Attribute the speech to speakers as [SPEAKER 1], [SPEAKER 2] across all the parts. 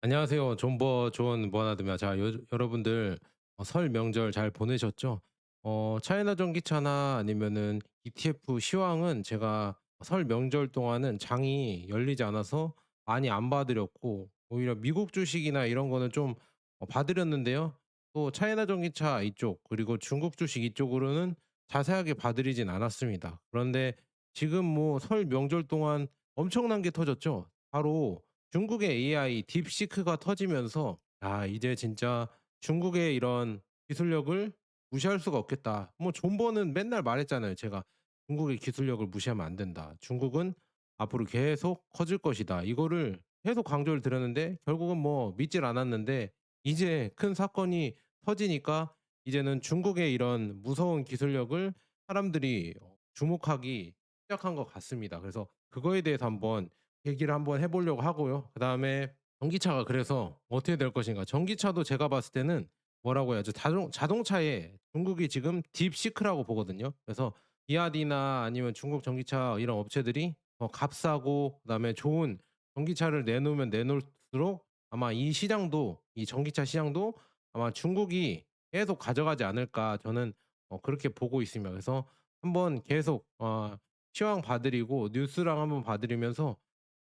[SPEAKER 1] 안녕하세요. 존버 존 버나드입니다. 자, 여러분들 설 명절 잘 보내셨죠? 차이나 전기차나 아니면은 ETF 시황은 제가 설 명절 동안은 장이 열리지 않아서 많이 안 봐드렸고, 오히려 미국 주식이나 이런 거는 좀 봐드렸는데요. 또 차이나 전기차 이쪽 그리고 중국 주식 이쪽으로는 자세하게 봐드리진 않았습니다. 그런데 지금 뭐 설 명절 동안 엄청난 게 터졌죠. 바로 중국의 AI 딥시크가 터지면서 이제 진짜 중국의 이런 기술력을 무시할 수가 없겠다. 뭐 존버는 맨날 말했잖아요. 제가 중국의 기술력을 무시하면 안 된다. 중국은 앞으로 계속 커질 것이다. 이거를 계속 강조를 드렸는데 결국은 뭐 믿질 않았는데 이제 큰 사건이 터지니까 이제는 중국의 이런 무서운 기술력을 사람들이 주목하기 시작한 것 같습니다. 그래서 그거에 대해서 한번 얘기를 한번 해 보려고 하고요. 그다음에 전기차가 그래서 어떻게 될 것인가. 전기차도 제가 봤을 때는 뭐라고 해야죠? 자동차에 중국이 지금 딥시크라고 보거든요. 그래서 비아디나 아니면 중국 전기차 이런 업체들이 더 값싸고 그다음에 좋은 전기차를 내놓으면 내놓을수록 아마 이 시장도 이 전기차 시장도 아마 중국이 계속 가져가지 않을까 저는 그렇게 보고 있습니다. 그래서 한번 계속 시황 봐 드리고 뉴스랑 한번 봐 드리면서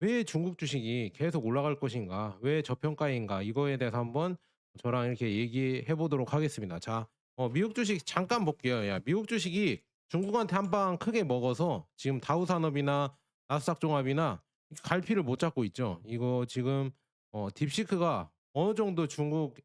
[SPEAKER 1] 왜 중국 주식이 계속 올라갈 것인가? 왜 저평가인가? 이거에 대해서 한번 저랑 이렇게 얘기해 보도록 하겠습니다. 자, 미국 주식 잠깐 볼게요. 야, 미국 주식이 중국한테 한 방 크게 먹어서 지금 다우산업이나 나스닥 종합이나 갈피를 못 잡고 있죠. 이거 지금 딥시크가 어느 정도 중국의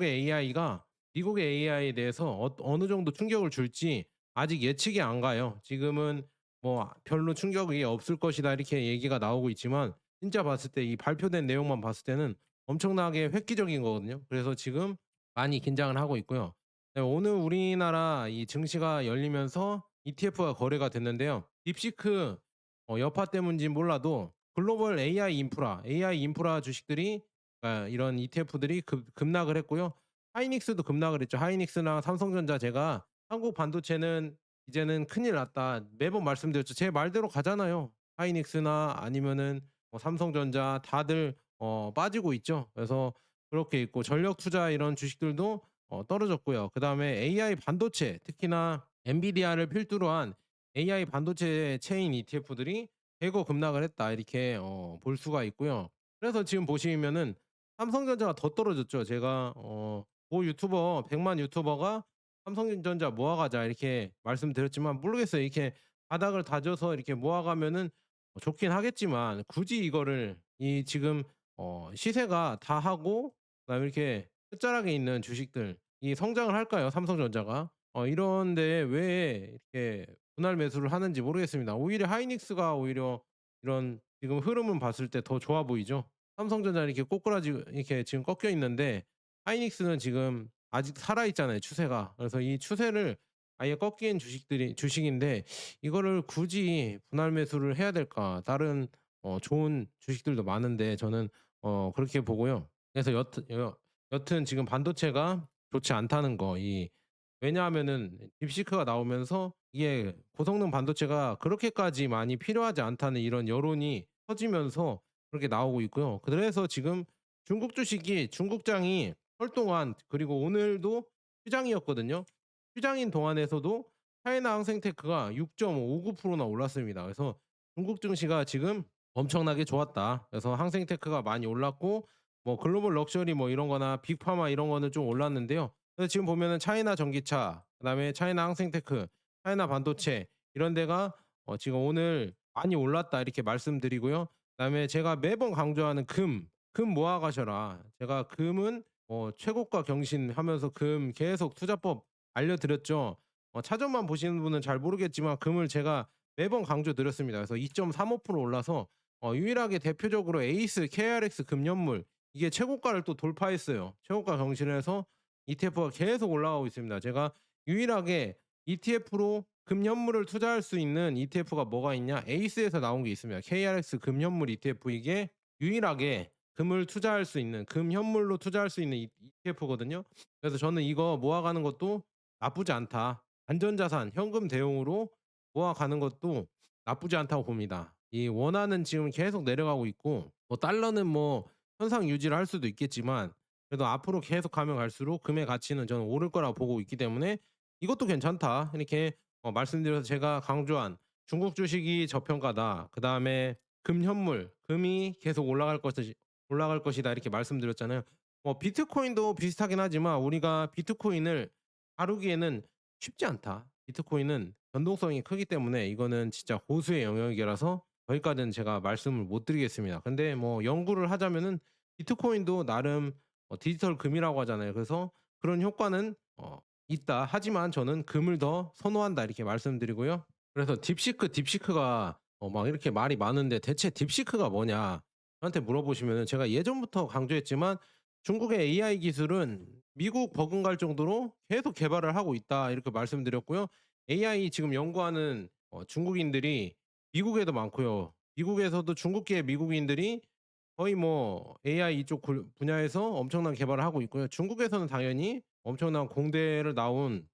[SPEAKER 1] AI가 미국의 AI에 대해서 어느 정도 충격을 줄지 아직 예측이 안 가요. 지금은 뭐 "별로 충격이 없을 것이다." 이렇게 얘기가 나오고 있지만 진짜 봤을 때 이 발표된 내용만 봤을 때는 엄청나게 획기적인 거거든요. 그래서 지금 많이 긴장을 하고 있고요. 네, 오늘 우리나라 이 증시가 열리면서 ETF가 거래가 됐는데요. 딥시크 여파 때문인지 몰라도 글로벌 AI 인프라 주식들이 이런 ETF들이 급락을 했고요. 하이닉스도 급락을 했죠. 하이닉스랑 삼성전자 제가 "한국 반도체는 이제는 큰일 났다." 매번 말씀드렸죠. 제 말대로 가잖아요. 하이닉스나 아니면은 삼성전자 다들 빠지고 있죠. 그래서 그렇게 있고 전력 투자 이런 주식들도 떨어졌고요. 그다음에 AI 반도체 특히나 엔비디아를 필두로 한 AI 반도체 체인 ETF들이 대거 급락을 했다. 이렇게 볼 수가 있고요. 그래서 지금 보시면은 삼성전자가 더 떨어졌죠. 제가 모 유튜버 100만 유튜버가 "삼성전자 모아가자." 이렇게 말씀드렸지만 모르겠어요. 이렇게 바닥을 다져서 이렇게 모아가면은 좋긴 하겠지만 굳이 이거를 이 지금 시세가 다 하고 그다음에 이렇게 끝자락에 있는 주식들 이 성장을 할까요? 삼성전자가? 이런데 왜 이렇게 분할 매수를 하는지 모르겠습니다. 오히려 하이닉스가 오히려 이런 지금 흐름을 봤을 때 더 좋아 보이죠. 삼성전자는 이렇게 꼬꾸라지 이렇게 지금 꺾여 있는데 하이닉스는 지금 아직 살아 있잖아요, 추세가. 그래서 이 추세를 아예 꺾인 주식인데 이거를 굳이 분할 매수를 해야 될까? 다른 좋은 주식들도 많은데 저는 그렇게 보고요. 그래서 여튼 지금 반도체가 좋지 않다는 거 왜냐하면은 딥시크가 나오면서 이게 고성능 반도체가 그렇게까지 많이 필요하지 않다는 이런 여론이 퍼지면서 그렇게 나오고 있고요. 그래서 지금 중국 주식이 중국장이 활동한 그리고 오늘도 휴장이었거든요. 휴장인 동안에서도 차이나 항생테크가 6.59%나 올랐습니다. 그래서 중국 증시가 지금 엄청나게 좋았다. 그래서 항생테크가 많이 올랐고 뭐 글로벌 럭셔리 뭐 이런 거나 빅파마 이런 거는 좀 올랐는데요. 그래서 지금 보면은 차이나 전기차, 그다음에 차이나 항생테크, 차이나 반도체 이런 데가 지금 오늘 많이 올랐다 이렇게 말씀드리고요. 그다음에 제가 매번 강조하는 금 모아 가셔라. 제가 금은 최고가 경신하면서 금 계속 투자법 알려드렸죠. 차점만 보시는 분은 잘 모르겠지만 금을 제가 매번 강조드렸습니다. 그래서 2.35% 올라서 유일하게 대표적으로 에이스 KRX 금연물 이게 최고가를 또 돌파했어요. 최고가 경신해서 ETF가 계속 올라가고 있습니다. 제가 유일하게 ETF로 금연물을 투자할 수 있는 ETF가 뭐가 있냐? 에이스에서 나온 게 있습니다. KRX 금연물 ETF 이게 유일하게 금을 투자할 수 있는 금현물로 투자할 수 있는 ETF거든요. 그래서 저는 이거 모아가는 것도 나쁘지 않다. 안전자산 현금 대용으로 모아가는 것도 나쁘지 않다고 봅니다. 이 원화는 지금 계속 내려가고 있고 달러는 뭐 현상 유지를 할 수도 있겠지만 그래도 앞으로 계속 가면 갈수록 금의 가치는 저는 오를 거라고 보고 있기 때문에 '이것도 괜찮다.' 이렇게 말씀드려서 제가 강조한 중국 주식이 저평가다. 그다음에 금현물, 금이 계속 올라갈 것이다 이렇게 말씀드렸잖아요. 비트코인도 비슷하긴 하지만 우리가 비트코인을 다루기에는 쉽지 않다. 비트코인은 변동성이 크기 때문에 이거는 진짜 고수의 영역이라서 거기까지는 제가 말씀을 못 드리겠습니다. 근데 연구를 하자면은 비트코인도 나름 디지털 금이라고 하잖아요. 그래서 그런 효과는 있다. 하지만 저는 금을 더 선호한다 이렇게 말씀드리고요. 그래서 딥시크가 막 이렇게 말이 많은데 대체 딥시크가 뭐냐 저한테 물어보시면은 제가 예전부터 강조했지만 중국의 AI 기술은 미국 버금갈 정도로 계속 개발을 하고 있다 이렇게 말씀드렸고요. AI 지금 연구하는 중국인들이 미국에도 많고요. 미국에서도 중국계 미국인들이 거의 AI 이쪽 분야에서 엄청난 개발을 하고 있고요. 중국에서는 당연히 엄청난 공대를 나온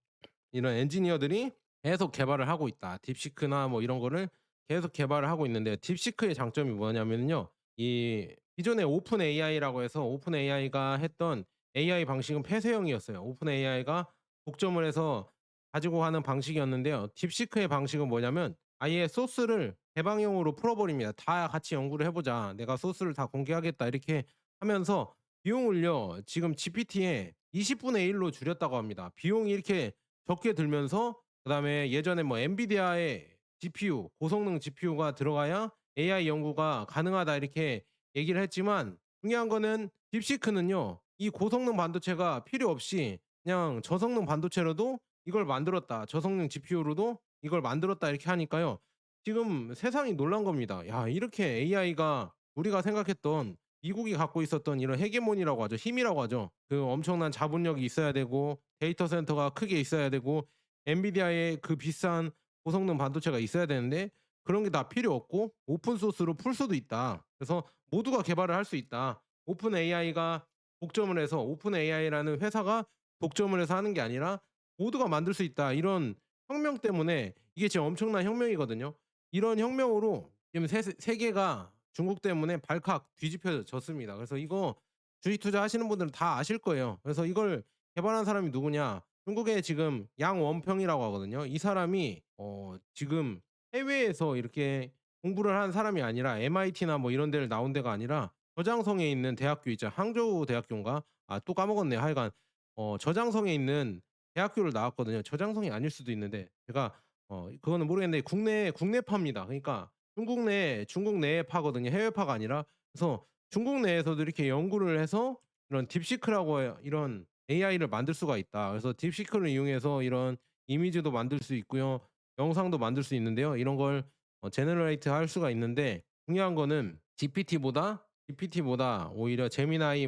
[SPEAKER 1] 이런 엔지니어들이 계속 개발을 하고 있다. 딥시크나 이런 거를 계속 개발을 하고 있는데 딥시크의 장점이 뭐냐면요. 이 기존의 오픈 AI라고 해서 오픈 AI가 했던 AI 방식은 폐쇄형이었어요. 오픈 AI가 독점을 해서 가지고 가는 방식이었는데요. 딥시크의 방식은 뭐냐면 아예 소스를 개방형으로 풀어버립니다. 다 같이 연구를 해보자. 내가 소스를 다 공개하겠다. 이렇게 하면서 비용을요. 지금 GPT에 20분의 1로 줄였다고 합니다. 비용이 이렇게 적게 들면서 그다음에 예전에 엔비디아의 GPU, 고성능 GPU가 들어가야 AI 연구가 가능하다 이렇게 얘기를 했지만 중요한 거는 딥시크는요. 이 고성능 반도체가 필요 없이 그냥 저성능 반도체로도 이걸 만들었다. 저성능 GPU로도 이걸 만들었다 이렇게 하니까요. 지금 세상이 놀란 겁니다. 야, 이렇게 AI가 우리가 생각했던 미국이 갖고 있었던 이런 헤게모니라고 하죠. 힘이라고 하죠. 그 엄청난 자본력이 있어야 되고 데이터 센터가 크게 있어야 되고 엔비디아의 그 비싼 고성능 반도체가 있어야 되는데 그런 게 다 필요 없고 오픈 소스로 풀 수도 있다. 그래서 모두가 개발을 할 수 있다. 오픈 AI가 독점을 해서 오픈 AI라는 회사가 독점을 해서 하는 게 아니라 모두가 만들 수 있다. 이런 혁명 때문에 이게 지금 엄청난 혁명이거든요. 이런 혁명으로 지금 세계가 중국 때문에 발칵 뒤집혀졌습니다. 그래서 이거 주식 투자하시는 분들은 다 아실 거예요. 그래서 이걸 개발한 사람이 누구냐? 중국의 지금 양원평이라고 하거든요. 이 사람이 지금 해외에서 이렇게 공부를 한 사람이 아니라 MIT나 이런 데를 나온 데가 아니라 저장성에 있는 대학교 있죠. 항저우 대학교인가? 아, 또 까먹었네요. 하여간 저장성에 있는 대학교를 나왔거든요. 저장성이 아닐 수도 있는데 제가 그거는 모르겠는데 국내파입니다. 그러니까 중국 내파거든요. 해외파가 아니라. 그래서 중국 내에서도 이렇게 연구를 해서 이런 딥시크라고 이런 AI를 만들 수가 있다. 그래서 딥시크를 이용해서 이런 이미지도 만들 수 있고요. 영상도 만들 수 있는데요. 이런 걸 제너레이트 할 수가 있는데 중요한 거는 GPT보다 오히려 제미나이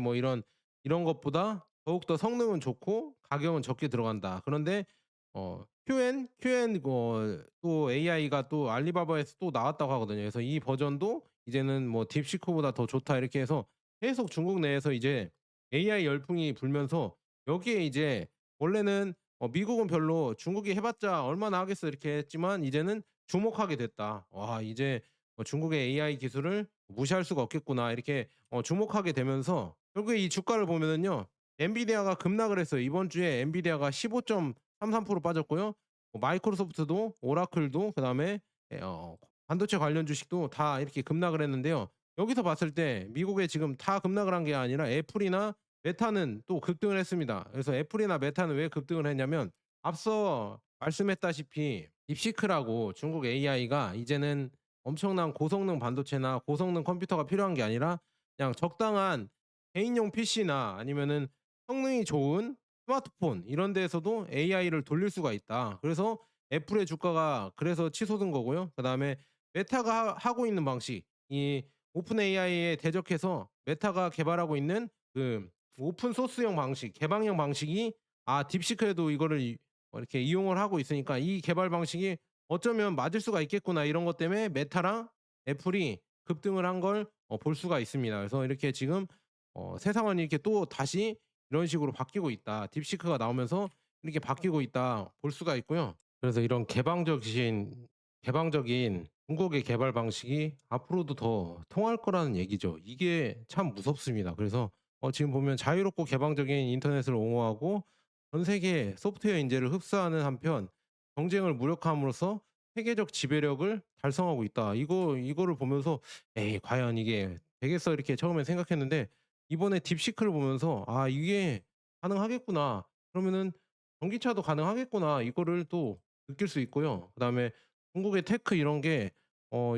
[SPEAKER 1] 이런 것보다 더욱더 성능은 좋고 가격은 적게 들어간다. 그런데 QN 또 AI가 또 알리바바에서 또 나왔다고 하거든요. 그래서 이 버전도 이제는 딥시크보다 더 좋다 이렇게 해서 계속 중국 내에서 이제 AI 열풍이 불면서 여기에 이제 원래는 미국은 별로 중국이 해봤자 얼마나 하겠어 이렇게 했지만 이제는 주목하게 됐다. 와, 이제 중국의 AI 기술을 무시할 수가 없겠구나 이렇게 주목하게 되면서 결국에 이 주가를 보면은요. 엔비디아가 급락을 했어요. 이번 주에 엔비디아가 15.33% 빠졌고요. 마이크로소프트도 오라클도 그다음에 반도체 관련 주식도 다 이렇게 급락을 했는데요. 여기서 봤을 때 미국에 지금 다 급락을 한 게 아니라 애플이나 메타는 또 급등을 했습니다. 그래서 애플이나 메타는 왜 급등을 했냐면 앞서 말씀했다시피 딥시크라고 중국 AI가 이제는 엄청난 고성능 반도체나 고성능 컴퓨터가 필요한 게 아니라 그냥 적당한 개인용 PC나 아니면은 성능이 좋은 스마트폰 이런 데에서도 AI를 돌릴 수가 있다. 그래서 애플의 주가가 그래서 치솟은 거고요. 그다음에 메타가 하고 있는 방식, 이 오픈 AI에 대적해서 메타가 개발하고 있는 그 오픈 소스형 방식, 개방형 방식이 딥시크에도 이거를 이렇게 이용을 하고 있으니까 이 개발 방식이 어쩌면 맞을 수가 있겠구나 이런 것 때문에 메타랑 애플이 급등을 한 걸 볼 수가 있습니다. 그래서 이렇게 지금 세상은 이렇게 또 다시 이런 식으로 바뀌고 있다. 딥시크가 나오면서 이렇게 바뀌고 있다 볼 수가 있고요. 그래서 이런 개방적인 중국의 개발 방식이 앞으로도 더 통할 거라는 얘기죠. 이게 참 무섭습니다. 그래서 지금 보면 자유롭고 개방적인 인터넷을 옹호하고 전 세계 소프트웨어 인재를 흡수하는 한편 경쟁을 무력화함으로써 세계적 지배력을 달성하고 있다. 이거를 보면서 '에이 과연 이게 되겠어?' 이렇게 처음에 생각했는데 이번에 딥시크를 보면서 '아 이게 가능하겠구나. 그러면은 전기차도 가능하겠구나.' 이거를 또 느낄 수 있고요. 그다음에 중국의 테크 이런 게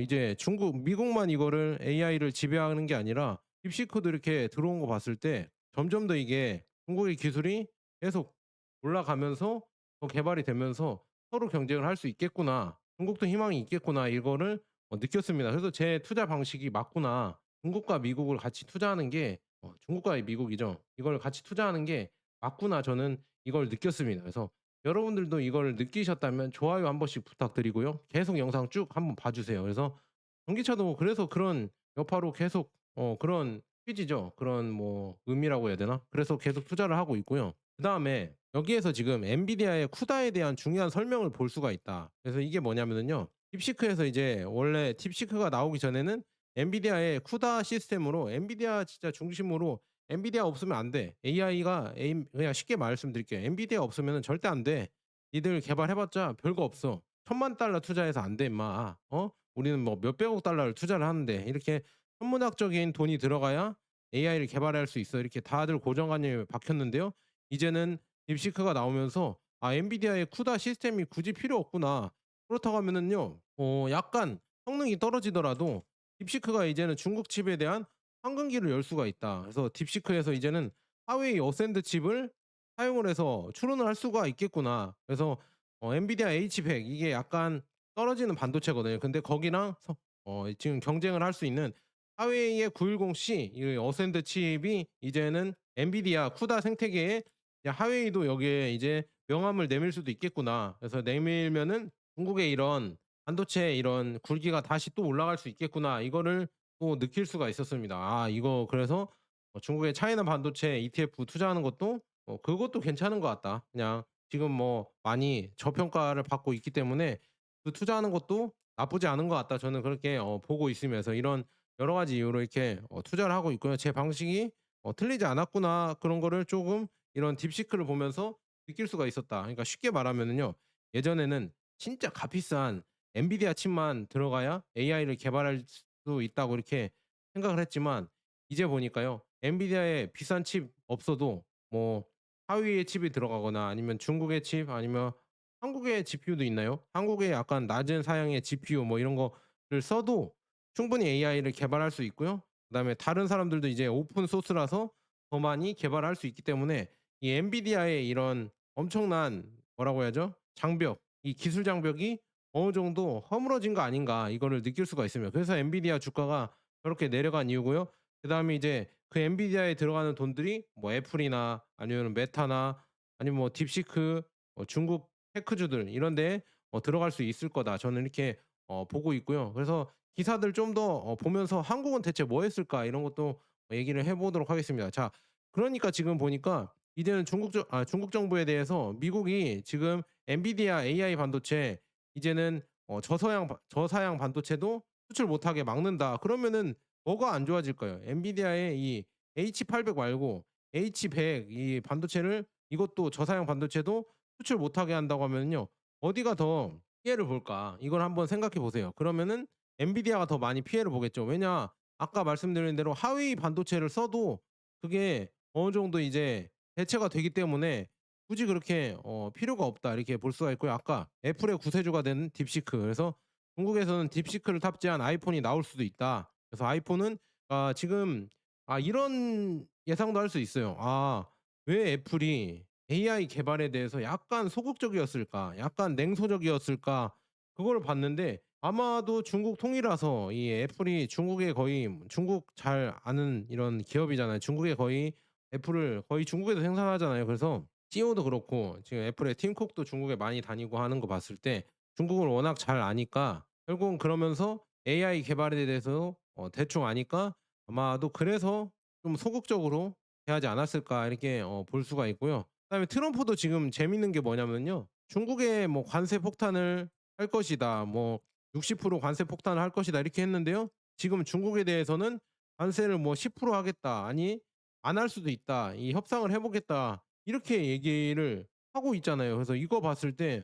[SPEAKER 1] 이제 미국만 이거를 AI를 지배하는 게 아니라 딥시크도 이렇게 들어온 거 봤을 때 점점 더 이게 중국의 기술이 계속 올라가면서 더 개발이 되면서 '서로 경쟁을 할 수 있겠구나. 중국도 희망이 있겠구나.' 이거를 느꼈습니다. 그래서 '제 투자 방식이 맞구나. 중국과 미국을 같이 투자하는 게' 중국과 미국이죠. '이걸 같이 투자하는 게 맞구나.' 저는 이걸 느꼈습니다. 그래서 여러분들도 이걸 느끼셨다면 좋아요 한 번씩 부탁드리고요. 계속 영상 쭉 한번 봐 주세요. 그래서 전기차도 그래서 그런 여파로 계속 그런 취지죠. 그런 뭐 의미라고 해야 되나? 그래서 계속 투자를 하고 있고요. 그다음에 여기에서 지금 엔비디아의 쿠다에 대한 중요한 설명을 볼 수가 있다. 그래서 이게 뭐냐면은요. 딥시크에서 이제 원래 딥시크가 나오기 전에는 엔비디아의 쿠다 시스템으로 엔비디아 진짜 중심으로 엔비디아 없으면 안 돼. AI가 그냥 쉽게 말씀드릴게요. 엔비디아 없으면은 절대 안 돼. 니들 개발해봤자 별거 없어. 1,000,000,000 달러 투자해서 안 돼 임마. 우리는 뭐 몇백억 달러를 투자를 하는데 이렇게 천문학적인 돈이 들어가야 AI를 개발할 수 있어. 이렇게 다들 고정관념이 박혔는데요. 이제는 딥시크가 나오면서 '아 엔비디아의 쿠다 시스템이 굳이 필요 없구나.' 그렇다고 하면은요. 약간 성능이 떨어지더라도 딥시크가 이제는 중국 칩에 대한 황금기를 열 수가 있다. 그래서 딥시크에서 이제는 하웨이 어센드 칩을 사용을 해서 추론을 할 수가 있겠구나. 그래서 엔비디아 H100 이게 약간 떨어지는 반도체거든요. 근데 거기랑 지금 경쟁을 할 수 있는 하웨이의 910C 이 어센드 칩이 이제는 엔비디아 쿠다 생태계에 하웨이도 여기에 이제 명함을 내밀 수도 있겠구나. 그래서 내밀면은 중국의 이런 반도체 이런 굴기가 다시 또 올라갈 수 있겠구나. 이거를 또 느낄 수가 있었습니다. 아 이거 그래서 중국의 차이나 반도체 ETF 투자하는 것도 그것도 괜찮은 것 같다. 그냥 지금 뭐 많이 저평가를 받고 있기 때문에 그 투자하는 것도 나쁘지 않은 것 같다. 저는 그렇게 보고 있으면서 이런 여러 가지 이유로 이렇게 투자를 하고 있고요. '제 방식이 틀리지 않았구나.' 그런 거를 쪼금 이런 딥시크를 보면서 느낄 수가 있었다. 그러니까 쉽게 말하면은요. 예전에는 진짜 값비싼 엔비디아 칩만 들어가야 AI를 개발할 수 있다고 이렇게 생각을 했지만 이제 보니까요. 엔비디아의 비싼 칩 없어도 뭐 하위의 칩이 들어가거나 아니면 중국의 칩 아니면 한국의 GPU도 있나요? 한국의 약간 낮은 사양의 GPU 뭐 이런 거를 써도 충분히 AI를 개발할 수 있고요. 그다음에 다른 사람들도 이제 오픈 소스라서 더 많이 개발할 수 있기 때문에 이 엔비디아의 이런 엄청난 뭐라고 해야죠? 장벽, 이 기술 장벽이 어느 정도 허물어진 거 아닌가 이거를 느낄 수가 있습니다. 그래서 엔비디아 주가가 저렇게 내려간 이유고요. 그다음에 이제 그 엔비디아에 들어가는 돈들이 뭐 애플이나 아니면 메타나 아니면 뭐 딥시크 중국 테크주들 이런 데에 들어갈 수 있을 거다. 저는 이렇게 보고 있고요. 그래서 기사들 좀 더 보면서 '한국은 대체 뭐 했을까?' 이런 것도 얘기를 해 보도록 하겠습니다. 자 그러니까 지금 보니까 이제는 중국 정부에 대해서 미국이 지금 엔비디아 AI 반도체 이제는 저사양 반도체도 수출 못하게 막는다. 그러면은 뭐가 안 좋아질까요? 엔비디아의 이 H800 말고 H100 이 반도체를 이것도 저사양 반도체도 수출 못하게 한다고 하면요. 어디가 더 피해를 볼까? 이걸 한번 생각해 보세요. 그러면은 엔비디아가 더 많이 피해를 보겠죠. 왜냐 아까 말씀드린 대로 하위 반도체를 써도 그게 어느 정도 이제 대체가 되기 때문에 굳이 그렇게 '필요가 없다.' 이렇게 볼 수가 있고요. 아까 애플의 구세주가 된 딥시크 그래서 중국에서는 딥시크를 탑재한 아이폰이 나올 수도 있다. 그래서 아이폰은 지금 이런 예상도 할 수 있어요. '왜 애플이 AI 개발에 대해서 약간 소극적이었을까? 약간 냉소적이었을까?' 그거를 봤는데 아마도 중국 통이라서 이 애플이 중국의 거의 중국 잘 아는 이런 기업이잖아요. 중국에 거의 애플을 거의 중국에서 생산하잖아요. 그래서 CEO도 그렇고 지금 애플의 팀 쿡도 중국에 많이 다니고 하는 거 봤을 때 중국을 워낙 잘 아니까 결국은 그러면서 AI 개발에 대해서 대충 아니까 아마도 그래서 좀 소극적으로 대하지 않았을까 이렇게 볼 수가 있고요. 그다음에 트럼프도 지금 재밌는 게 뭐냐면요. 중국에 뭐 관세 폭탄을 할 것이다. 뭐 60% 관세 폭탄을 할 것이다 이렇게 했는데요. 지금 중국에 대해서는 관세를 뭐 10% 하겠다. 아니 안 할 수도 있다. 이 협상을 해 보겠다. 이렇게 얘기를 하고 있잖아요. 그래서 이거 봤을 때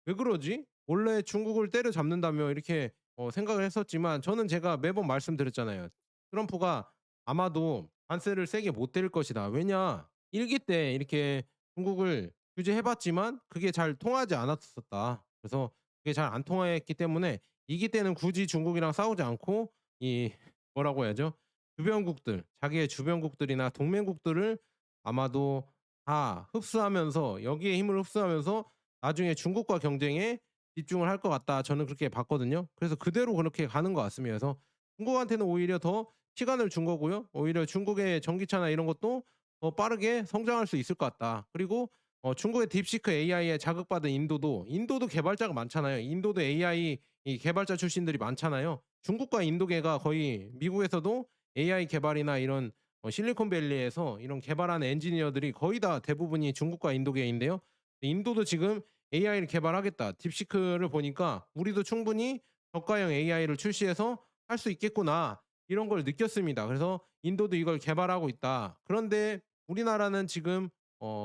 [SPEAKER 1] 왜 그러지? 원래 중국을 때려잡는다며 이렇게 생각을 했었지만 저는 제가 매번 말씀드렸잖아요. 트럼프가 아마도 관세를 세게 못 때릴 것이다. 왜냐? 1기 때 이렇게 중국을 규제해 봤지만 그게 잘 통하지 않았었다. 그래서 그게 잘 안 통했기 때문에 2기 때는 굳이 중국이랑 싸우지 않고 이 뭐라고 해야죠? 주변국들, 자기의 주변국들이나 동맹국들을 아마도 다 흡수하면서 여기에 힘을 흡수하면서 나중에 중국과 경쟁에 집중을 할 것 같다. 저는 그렇게 봤거든요. 그래서 그대로 그렇게 가는 것 같습니다. 그래서 중국한테는 오히려 더 시간을 준 거고요. 오히려 중국의 전기차나 이런 것도 더 빠르게 성장할 수 있을 것 같다. 그리고 중국의 딥시크 AI에 자극받은 인도도 개발자가 많잖아요. 인도도 AI 이 개발자 출신들이 많잖아요. 중국과 인도계가 거의 미국에서도 AI 개발이나 이런 실리콘밸리에서 이런 개발하는 엔지니어들이 거의 다 대부분이 중국과 인도계인데요. 인도도 지금 AI를 개발하겠다. 딥시크를 보니까 '우리도 충분히 저가형 AI를 출시해서 할 수 있겠구나.' 이런 걸 느꼈습니다. 그래서 인도도 이걸 개발하고 있다. 그런데 우리나라는 지금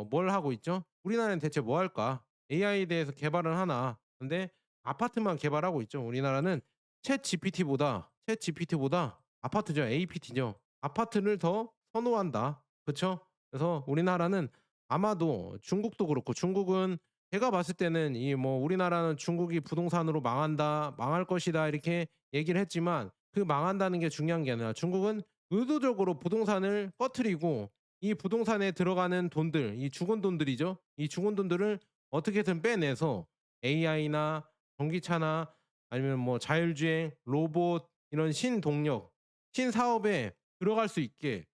[SPEAKER 1] 뭘 하고 있죠? 우리나라는 대체 뭐 할까? AI에 대해서 개발은 하나. 근데 아파트만 개발하고 있죠. 우리나라는 챗GPT보다 아파트죠. APT죠. 아파트를 더 선호한다. 그쵸? 그래서 우리나라는 아마도 중국도 그렇고 중국은 제가 봤을 때는 이 뭐 우리나라는 "중국이 부동산으로 망한다. 망할 것이다." 이렇게 얘기를 했지만 그 망한다는 게 중요한 게 아니라 중국은 의도적으로 부동산을 꺼트리고 이 부동산에 들어가는 돈들, 이 죽은 돈들이죠. 이 죽은 돈들을 어떻게든 빼내서 AI나 전기차나 아니면 뭐 자율주행, 로봇 이런 신동력, 신사업에 들어갈 수 있게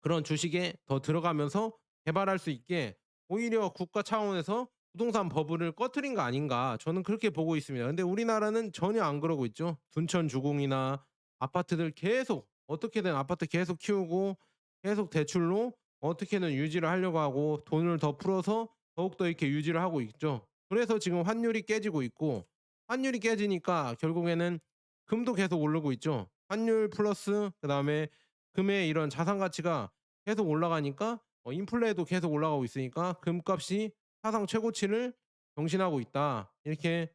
[SPEAKER 1] 그런 주식에 더 들어가면서 개발할 수 있게 오히려 국가 차원에서 부동산 버블을 꺼트린 거 아닌가 저는 그렇게 보고 있습니다. 근데 우리나라는 전혀 안 그러고 있죠. 둔촌 주공이나 아파트들 계속 어떻게든 아파트 계속 키우고 계속 대출로 어떻게든 유지를 하려고 하고 돈을 더 풀어서 더욱더 이렇게 유지를 하고 있죠. 그래서 지금 환율이 깨지고 있고 환율이 깨지니까 결국에는 금도 계속 오르고 있죠. 환율 플러스 그다음에 금의 이런 자산 가치가 계속 올라가니까 인플레도 계속 올라가고 있으니까 '금값이 사상 최고치를 경신하고 있다.' 이렇게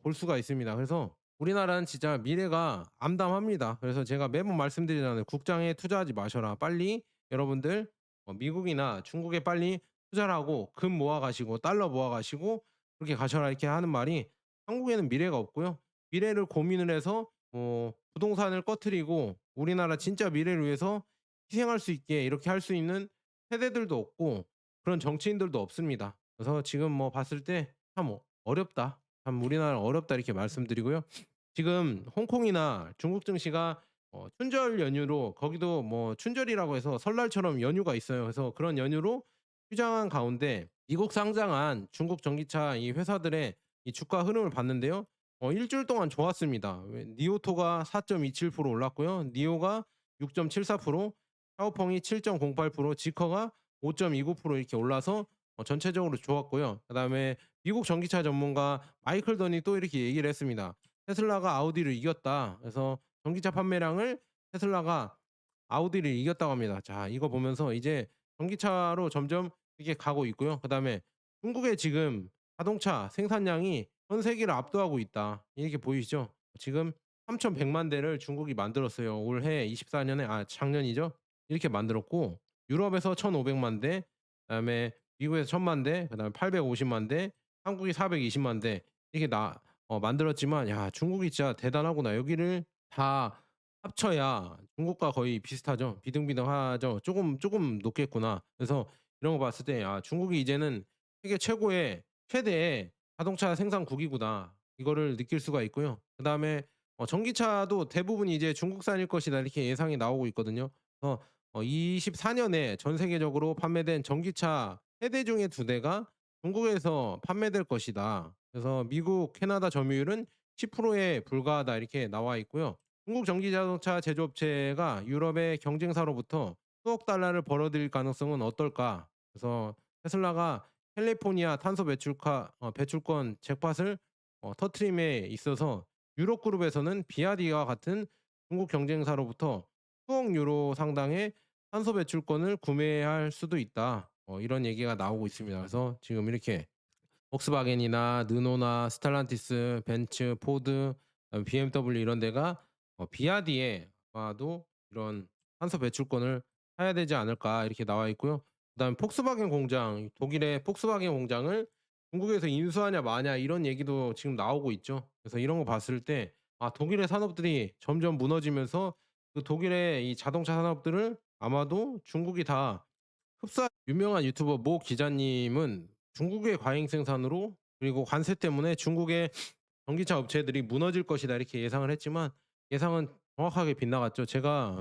[SPEAKER 1] 볼 수가 있습니다. 그래서 우리나라는 진짜 미래가 암담합니다. 그래서 제가 매번 말씀드리잖아요. "국장에 투자하지 마셔라. 빨리 여러분들 미국이나 중국에 빨리 투자를 하고 금 모아 가시고 달러 모아 가시고 그렇게 가셔라." 이렇게 하는 말이 한국에는 미래가 없고요. 미래를 고민을 해서 부동산을 꺼트리고 우리나라 진짜 미래를 위해서 희생할 수 있게 이렇게 할 수 있는 세대들도 없고 그런 정치인들도 없습니다. 그래서 지금 뭐 봤을 때 참 어렵다. 참 우리나라 어렵다 이렇게 말씀드리고요. 지금 홍콩이나 중국 증시가 춘절 연휴로 거기도 뭐 춘절이라고 해서 설날처럼 연휴가 있어요. 그래서 그런 연휴로 휴장한 가운데 미국 상장한 중국 전기차 이 회사들의 이 주가 흐름을 봤는데요. 주일 동안 좋았습니다. 왜 니오토가 4.27% 올랐고요. 니오가 6.74%, 샤오펑이 7.08%, 지커가 5.29% 이렇게 올라서 전체적으로 좋았고요. 그다음에 미국 전기차 전문가 마이클 던이 또 이렇게 얘기를 했습니다. "테슬라가 아우디를 이겼다." 그래서 전기차 판매량을 테슬라가 아우디를 이겼다고 합니다. 자 이거 보면서 이제 전기차로 점점 이렇게 가고 있고요. 그다음에 중국의 지금 자동차 생산량이 전 세계를 압도하고 있다. 이렇게 보이시죠? 지금 3,100만 대를 중국이 만들었어요. 올해 24년에 작년이죠. 이렇게 만들었고 유럽에서 1,500만 대, 그다음에 미국에서 1,000만 대, 그다음에 850만 대, 한국이 420만 대 이렇게 만들었지만 야 중국이 진짜 대단하구나. 여기를 다 합쳐야 중국과 거의 비슷하죠. 비등비등하죠. 조금 높겠구나. 그래서 이런 거 봤을 때 '아 중국이 이제는 세계 최고의 최대의 자동차 생산국이구나.' 이거를 느낄 수가 있고요. 그다음에 전기차도 대부분이 이제 '중국산일 것이다.' 이렇게 예상이 나오고 있거든요. 그래서 24 년에 전 세계적으로 판매된 전기차 3대 중에 2 대가 중국에서 판매될 것이다. 그래서 미국, 캐나다 점유율은 10%에 불과하다 이렇게 나와 있고요. 중국 전기자동차 제조업체가 유럽의 경쟁사로부터 수억 달러를 벌어들일 가능성은 어떨까? 그래서 테슬라가 캘리포니아 탄소 배출권 잭팟을 터트림에 있어서 유럽 그룹에서는 비아디와 같은 중국 경쟁사로부터 수억 유로 상당의 탄소 배출권을 구매할 수도 있다. 이런 얘기가 나오고 있습니다. 그래서 지금 이렇게 폭스바겐이나 르노나 스텔란티스, 벤츠, 포드, BMW 이런 데가 비아디에 아마도 이런 탄소 배출권을 사야 되지 않을까 이렇게 나와 있고요. 그다음에 폭스바겐 공장, 독일의 폭스바겐 공장을 중국에서 인수하냐 마냐 이런 얘기도 지금 나오고 있죠. 그래서 이런 거 봤을 때 독일의 산업들이 점점 무너지면서 그 독일의 이 자동차 산업들을 아마도 중국이 다 흡사. 유명한 유튜버 모 기자님은 중국의 과잉 생산으로 그리고 관세 때문에 중국의 전기차 업체들이 무너질 것이다 이렇게 예상을 했지만 예상은 정확하게 빗나갔죠.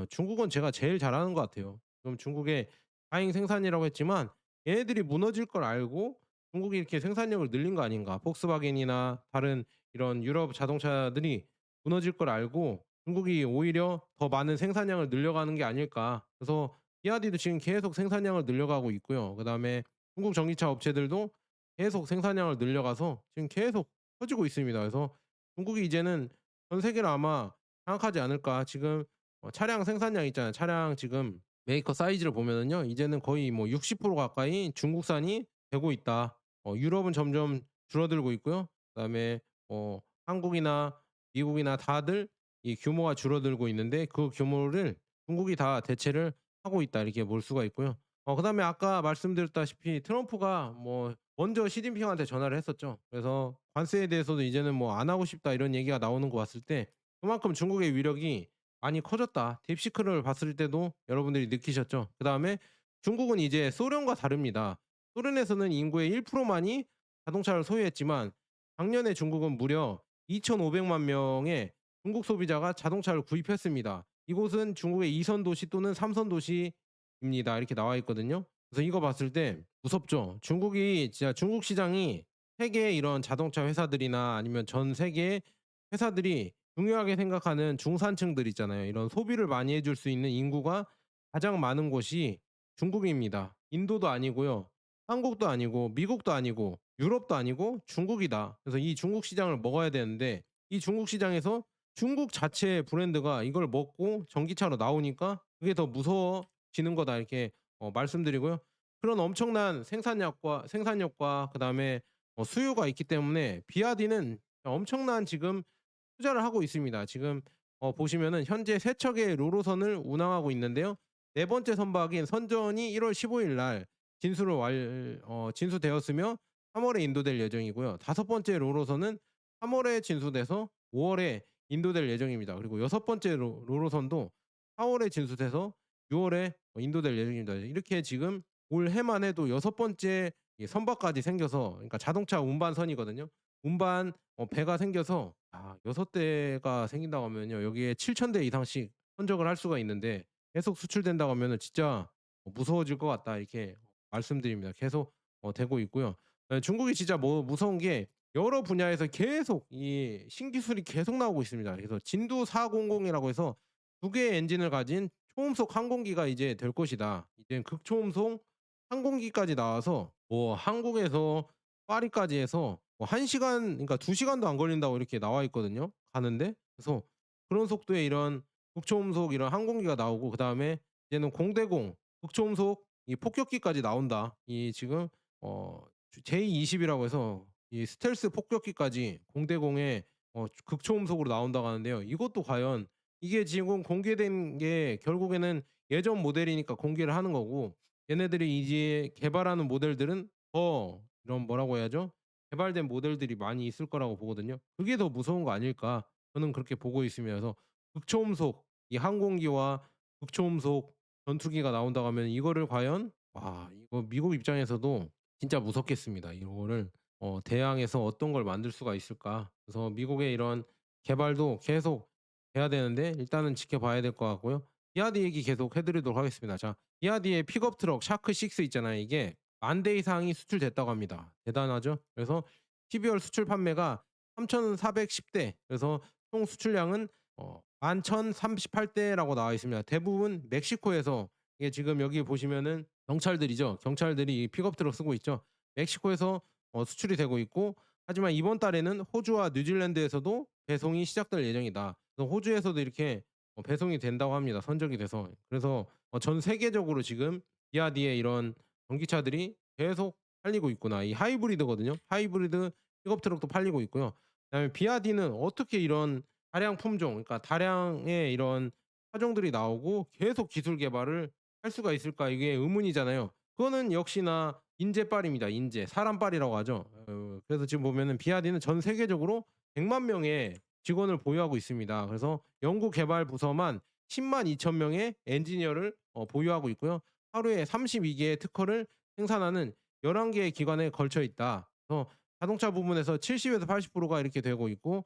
[SPEAKER 1] 중국은 제가 제일 잘하는 것 같아요. 그럼 중국의 과잉 생산이라고 했지만 얘네들이 무너질 걸 알고 중국이 이렇게 생산력을 늘린 거 아닌가. 폭스바겐이나 다른 이런 유럽 자동차들이 무너질 걸 알고 중국이 오히려 더 많은 생산량을 늘려가는 게 아닐까. 그래서 비아디도 지금 계속 생산량을 늘려가고 있고요. 그다음에 중국 전기차 업체들도 계속 생산량을 늘려가서 지금 계속 커지고 있습니다. 그래서 중국이 이제는 전 세계를 아마 장악하지 않을까. 지금 차량 생산량 있잖아요. 차량 지금 메이커 사이즈를 보면은요. 이제는 거의 뭐 60% 가까이 중국산이 되고 있다. 유럽은 점점 줄어들고 있고요. 그다음에 한국이나 미국이나 다들 이 규모가 줄어들고 있는데 그 규모를 중국이 다 대체를 하고 있다. 이렇게 볼 수가 있고요. 그다음에 아까 말씀드렸다시피 트럼프가 먼저 시진핑한테 전화를 했었죠. 그래서 관세에 대해서도 이제는 "안 하고 싶다." 이런 얘기가 나오는 거 봤을 때 그만큼 중국의 위력이 많이 커졌다. 딥시크를 봤을 때도 여러분들이 느끼셨죠. 그다음에 중국은 이제 소련과 다릅니다. 소련에서는 인구의 1% 만이 자동차를 소유했지만 작년에 중국은 무려 2,500만 명의 중국 소비자가 자동차를 구입했습니다. 이곳은 중국의 2선 도시 또는 3선 도시입니다. 이렇게 나와 있거든요. 그래서 이거 봤을 때 무섭죠. 중국이 진짜 중국 시장이 세계의 이런 자동차 회사들이나 아니면 전 세계의 회사들이 중요하게 생각하는 중산층들 있잖아요. 이런 소비를 많이 해줄 수 있는 인구가 가장 많은 곳이 중국입니다. 인도도 아니고요. 한국도 아니고 미국도 아니고 유럽도 아니고 중국이다. 그래서 이 중국 시장을 먹어야 되는데 이 중국 시장에서 중국 자체의 브랜드가 이걸 먹고 전기차로 나오니까 그게 더 무서워지는 거다 이렇게 말씀드리고요. 그런 엄청난 생산력과 그다음에 수요가 있기 때문에 비아디는 엄청난 지금 투자를 하고 있습니다. 지금 보시면은 현재 3 척의 롤호선을 운항하고 있는데요. 네 번째 선박인 선전이 1월 15일 날 진수되었으며 3 월에 인도될 예정이고요. 다섯 번째 롤호선은 3 월에 진수돼서 5 월에 인도될 예정입니다. 그리고 여섯 번째 롤호선도 4 월에 진수돼서 6 월에 인도될 예정입니다. 이렇게 지금 올해만 해도 여섯 번째 이 선박까지 생겨서 그러니까 자동차 운반선이거든요. 운반 배가 생겨서 여섯 대가 생긴다고 하면요. 여기에 7,000대 이상씩 선적을 할 수가 있는데 계속 수출된다고 하면은 진짜 무서워질 것 같다 이렇게 말씀드립니다. 계속 되고 있고요. 중국이 진짜 무서운 게 여러 분야에서 계속 이 신기술이 계속 나오고 있습니다. 그래서 진도 400이라고 해서 두 개의 엔진을 가진 초음속 항공기가 이제 될 것이다. 이젠 극초음속 항공기까지 나와서 한국에서 파리까지 해서 1 시간 그러니까 2 시간도 안 걸린다고 이렇게 나와 있거든요, 가는데. 그래서 그런 속도의 이런 극초음속 이런 항공기가 나오고 그다음에 이제는 공대공 극초음속 이 폭격기까지 나온다. 이 지금 J-20이라고 해서 이 스텔스 폭격기까지 공대공에 극초음속으로 나온다고 하는데요. 이것도 과연 이게 지금 공개된 게 결국에는 예전 모델이니까 공개를 하는 거고 얘네들이 이제 개발하는 모델들은 더 이런 뭐라고 해야죠? 개발된 모델들이 많이 있을 거라고 보거든요. 그게 더 무서운 거 아닐까 저는 그렇게 보고 있습니다. 그래서 극초음속 이 항공기와 극초음속 전투기가 나온다고 하면 이거를 과연 이거 미국 입장에서도 진짜 무섭겠습니다. 이거를 대항해서 어떤 걸 만들 수가 있을까. 그래서 미국의 이런 개발도 계속 돼야 되는데 일단은 지켜봐야 될 것 같고요. 기아디 얘기 계속 해 드리도록 하겠습니다. 자, 기아디의 픽업 트럭 샤크 6 있잖아요. 이게 10,000대 이상이 수출됐다고 합니다. 대단하죠? 그래서 12월 수출 판매가 3,410 대, 그래서 총 수출량은 11,038 대라고 나와 있습니다. 대부분 멕시코에서 이게 지금 여기 보시면은 경찰들이죠. 경찰들이 이 픽업 트럭 쓰고 있죠. 멕시코에서 수출이 되고 있고 하지만 이번 달에는 호주와 뉴질랜드에서도 배송이 시작될 예정이다. 그래서 호주에서도 이렇게 배송이 된다고 합니다, 선적이 돼서. 그래서 전 세계적으로 지금 비아디의 이런 전기차들이 계속 팔리고 있구나. 이 하이브리드거든요. 하이브리드 픽업 트럭도 팔리고 있고요. 그다음에 비아디는 어떻게 이런 다량 품종, 그러니까 다량의 이런 차종들이 나오고 계속 기술 개발을 할 수가 있을까, 이게 의문이잖아요. 그거는 역시나 인재빨입니다. 인재. 사람빨이라고 하죠. 그래서 지금 보면은 비아디는 전 세계적으로 100만 명의 직원을 보유하고 있습니다. 그래서 연구 개발 부서만 10만 2천 명의 엔지니어를 보유하고 있고요. 하루에 32개의 특허를 생산하는 11개의 기관에 걸쳐 있다. 그래서 자동차 부분에서 70에서 80%가 이렇게 되고 있고,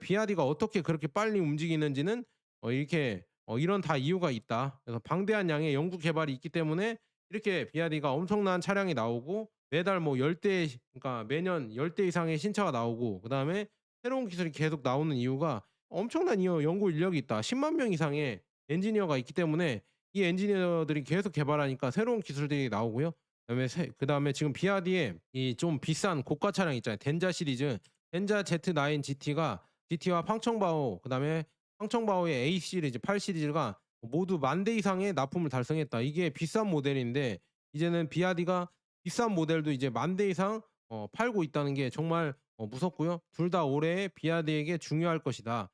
[SPEAKER 1] 비아디가 어떻게 그렇게 빨리 움직이는지는 이렇게 이런 다 이유가 있다. 그래서 방대한 양의 연구 개발이 있기 때문에 이렇게 비아디가 엄청난 차량이 나오고, 매달 뭐 10대, 그러니까 매년 10대 이상의 신차가 나오고, 그다음에 새로운 기술이 계속 나오는 이유가 엄청난 연구 인력이 있다. 10만 명 이상의 엔지니어가 있기 때문에 이 엔지니어들이 계속 개발하니까 새로운 기술들이 나오고요. 그다음에 지금 비아디의 이 좀 비싼 고가 차량 있잖아요. 덴자 시리즈, 덴자 Z9 GT와 팡청바오, 그다음에 팡청바오의 A 시리즈, 8 시리즈가 모두 10,000대 이상의 납품을 달성했다. 이게 비싼 모델인데 이제는 비아디가 비싼 모델도 이제 10,000대 이상 팔고 있다는 게 정말 무섭고요. 둘 다 올해 비아디에게 중요할 것이다.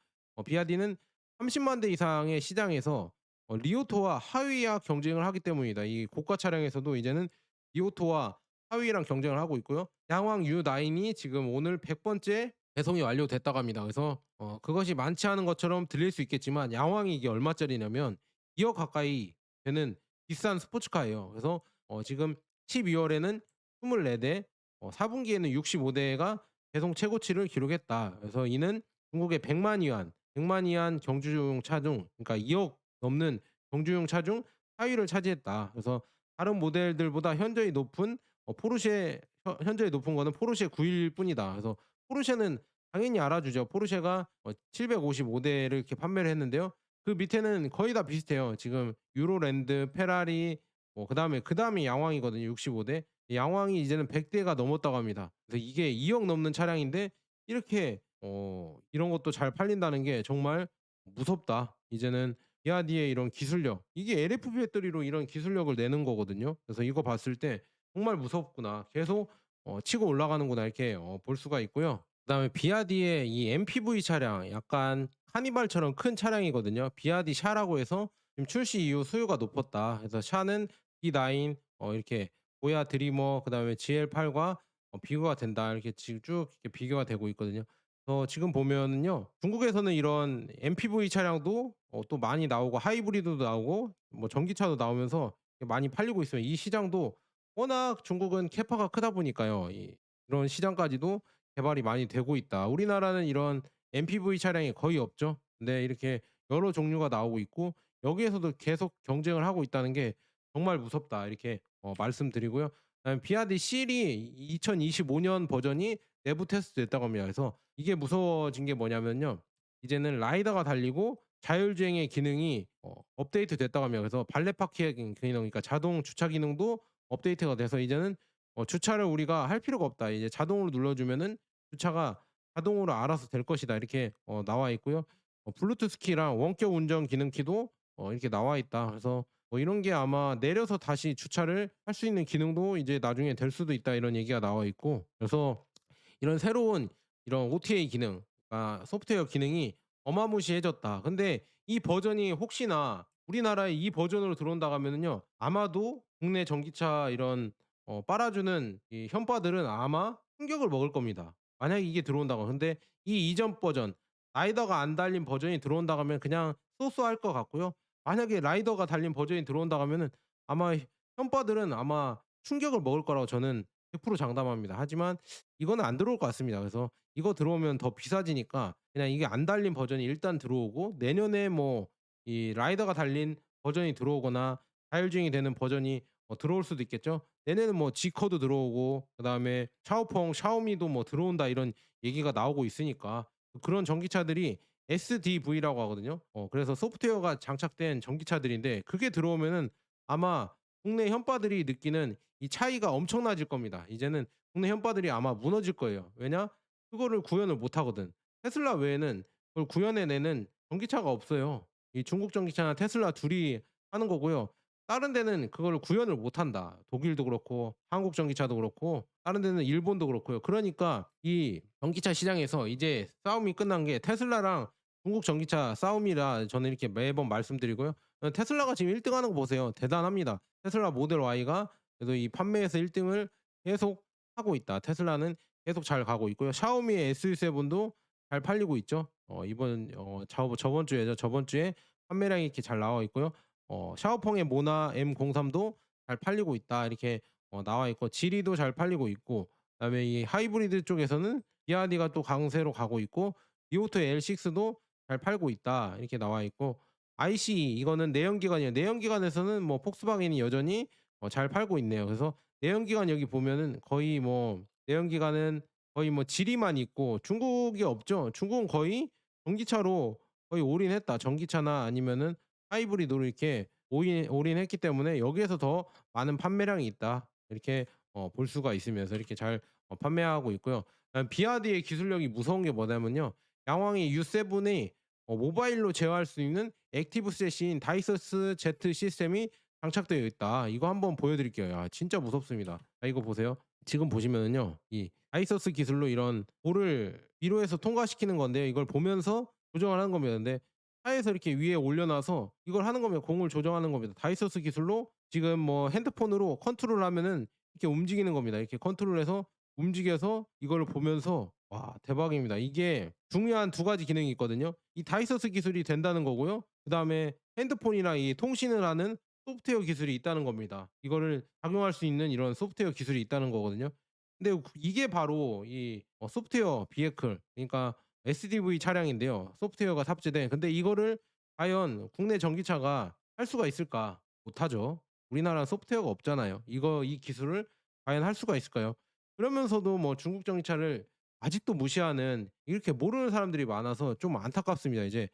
[SPEAKER 1] 비아디는 300,000대 이상의 시장에서 리오토와 하위와 경쟁을 하기 때문이다. 이 고가 차량에서도 이제는 리오토와 하위랑 경쟁을 하고 있고요. 양왕 U9이 지금 오늘 100 번째 배송이 완료됐다고 합니다. 그래서 그것이 많지 않은 것처럼 들릴 수 있겠지만 양왕이 이게 얼마짜리냐면 2억 가까이 되는 비싼 스포츠카예요. 그래서 지금 12월에는 24대, 4분기에는 65대가 배송 최고치를 기록했다. 그래서 이는 중국의 100만 위안, 100만 위안 경주용 차 중, 그러니까 2억 넘는 경주용 차 중 4위를 차지했다. 그래서 다른 모델들보다 현저히 높은 현저히 높은 거는 포르쉐 9일 뿐이다. 그래서 포르쉐는 당연히 알아주죠. 포르쉐가 755대를 이렇게 판매를 했는데요. 그 밑에는 거의 다 비슷해요. 지금 유로랜드, 페라리, 그다음이 양왕이거든요. 65대. 양왕이 이제는 100대가 넘었다고 합니다. 그래서 이게 2억 넘는 차량인데 이렇게 이런 것도 잘 팔린다는 게 정말 무섭다. 이제는 비아디의 이런 기술력, 이게 LFP 배터리로 이런 기술력을 내는 거거든요. 그래서 이거 봤을 때 '정말 무섭구나. 계속 치고 올라가는구나.' 이렇게 볼 수가 있고요. 그다음에 비아디의 이 MPV 차량, 약간 카니발처럼 큰 차량이거든요. 비아디 샤라고 해서 지금 출시 이후 수요가 높았다. 그래서 샤는 D9, 이렇게 보야 드리머, 그다음에 GL8과 비교가 된다. 이렇게 지금 쭉 이렇게 비교가 되고 있거든요. 지금 보면은요, 중국에서는 이런 MPV 차량도 또 많이 나오고 하이브리드도 나오고 뭐 전기차도 나오면서 많이 팔리고 있어요. 이 시장도 워낙 중국은 캐파가 크다 보니까요. 이런 시장까지도 개발이 많이 되고 있다. 우리나라는 이런 MPV 차량이 거의 없죠. 근데 이렇게 여러 종류가 나오고 있고 여기에서도 계속 경쟁을 하고 있다는 게 정말 무섭다. 이렇게 말씀드리고요. 그다음에 비아디 실이 2025년 버전이 내부 테스트 됐다고 합니다. 그래서 이게 무서워진 게 뭐냐면요, 이제는 라이더가 달리고 자율주행의 기능이 업데이트 됐다고 합니다. 그래서 발렛 파킹 기능, 그러니까 자동 주차 기능도 업데이트가 돼서 이제는 주차를 우리가 할 필요가 없다. 이제 자동으로 눌러주면은 주차가 자동으로 알아서 될 것이다. 이렇게 나와 있고요. 블루투스 키랑 원격 운전 기능 키도 이렇게 나와 있다. 그래서 이런 게 아마 내려서 다시 주차를 할 수 있는 기능도 이제 나중에 될 수도 있다. 이런 얘기가 나와 있고, 그래서 이런 새로운 이런 OTA 기능, 그러니까 소프트웨어 기능이 어마무시해졌다. 근데 이 버전이 혹시나 우리나라에 이 버전으로 들어온다고 하면은요, 아마도 국내 전기차 이런 빨아주는 이 현빠들은 아마 충격을 먹을 겁니다. 만약에 이게 들어온다고. 근데 이 이전 버전, 라이더가 안 달린 버전이 들어온다고 하면 그냥 쏘쏘할 것 같고요. 만약에 라이더가 달린 버전이 들어온다고 하면은 아마 현빠들은 아마 충격을 먹을 거라고 저는 100% 장담합니다. 하지만 이거는 안 들어올 것 같습니다. 그래서 이거 들어오면 더 비싸지니까 그냥 이게 안 달린 버전이 일단 들어오고, 내년에 뭐 이 라이더가 달린 버전이 들어오거나 자율주행이 되는 버전이 들어올 수도 있겠죠. 내년에는 뭐 지커도 들어오고, 그다음에 샤오펑, 샤오미도 뭐 들어온다, 이런 얘기가 나오고 있으니까 그런 전기차들이 SDV라고 하거든요. 그래서 소프트웨어가 장착된 전기차들인데 그게 들어오면은 아마 국내 현빠들이 느끼는 이 차이가 엄청나질 겁니다. 이제는 국내 현빠들이 아마 무너질 거예요. 왜냐? 그거를 구현을 못 하거든. 테슬라 외에는 그걸 구현해내는 전기차가 없어요. 이 중국 전기차나 테슬라 둘이 하는 거고요. 다른 데는 그걸 구현을 못 한다. 독일도 그렇고 한국 전기차도 그렇고 다른 데는 일본도 그렇고요. 그러니까 이 전기차 시장에서 이제 싸움이 끝난 게 테슬라랑 중국 전기차 싸움이라 저는 이렇게 매번 말씀드리고요. 테슬라가 지금 1등 하는 거 보세요. 대단합니다. 테슬라 모델 Y가 그래도 이 판매에서 1등을 계속 하고 있다. 테슬라는 계속 잘 가고 있고요. 샤오미의 SU7도 잘 팔리고 있죠. 이번 저번 주에죠. 저번 주에 판매량이 이렇게 잘 나와 있고요. 샤오펑의 모나 M03도 잘 팔리고 있다. 이렇게 나와 있고 지리도 잘 팔리고 있고 그다음에 이 하이브리드 쪽에서는 비아디가 또 강세로 가고 있고 리오토 L6도 잘 팔고 있다. 이렇게 나와 있고 ICE 이거는 내연기관이에요. 내연기관에서는 뭐 폭스바겐이 여전히 잘 팔고 있네요. 그래서 내연기관 여기 보면은 거의 뭐 내연기관은 거의 뭐 지리만 있고 중국이 없죠. 중국은 거의 전기차로 거의 올인했다. 전기차나 아니면은 하이브리드로 이렇게 올인했기 때문에 여기에서 더 많은 판매량이 있다. 이렇게 볼 수가 있으면서 이렇게 잘 판매하고 있고요. 비아디의 기술력이 무서운 게 뭐냐면요. 양왕이 U7이 모바일로 제어할 수 있는 액티브 셋인 다이서스 Z 시스템이 장착되어 있다. 이거 한번 보여드릴게요. 야, 진짜 무섭습니다. 자, 이거 보세요. 지금 보시면은요, 이 다이서스 기술로 이런 볼을 위로해서 통과시키는 건데요. 이걸 보면서 조정을 하는 겁니다. 근데 차에서 이렇게 위에 올려놔서 이걸 하는 겁니다. 공을 조정하는 겁니다. 다이서스 기술로 지금 뭐 핸드폰으로 컨트롤하면은 이렇게 움직이는 겁니다. 이렇게 컨트롤해서 움직여서 이걸 보면서 와 대박입니다. 이게 중요한 두 가지 기능이 있거든요. 이 다이서스 기술이 된다는 거고요. 그다음에 핸드폰이랑 이 통신을 하는 소프트웨어 기술이 있다는 겁니다. 이거를 작용할 수 있는 이런 소프트웨어 기술이 있다는 거거든요. 근데 이게 바로 이 소프트웨어 비에클 그러니까 SDV 차량인데요. 소프트웨어가 탑재된 근데 이거를 과연 국내 전기차가 할 수가 있을까? 못하죠. 우리나라는 소프트웨어가 없잖아요. 이 기술을 과연 할 수가 있을까요? 그러면서도 뭐 중국 전기차를 아직도 무시하는 이렇게 모르는 사람들이 많아서 좀 안타깝습니다. 이제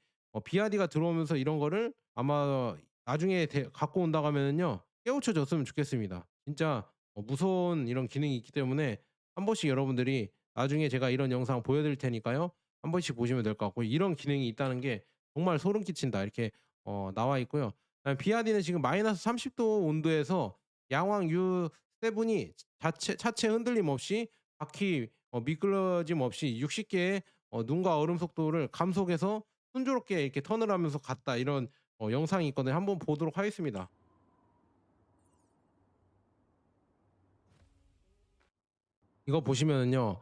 [SPEAKER 1] 비아디가 들어오면서 이런 거를 아마 나중에 갖고 온다고 하면은요. 깨우쳐 줬으면 좋겠습니다. 진짜 무서운 이런 기능이 있기 때문에 한 번씩 여러분들이 나중에 제가 이런 영상 보여드릴 테니까요. 한 번씩 보시면 될 것 같고 이런 기능이 있다는 게 정말 소름 끼친다. 이렇게 나와 있고요. 그다음에 비아디는 지금 마이너스 30도 온도에서 양왕 U7이 차체 흔들림 없이 바퀴 미끄러짐 없이 60개의 눈과 얼음 속도를 감속해서 순조롭게 이렇게 턴을 하면서 갔다. 이런 영상이 있거든요. 한번 보도록 하겠습니다. 이거 보시면은요.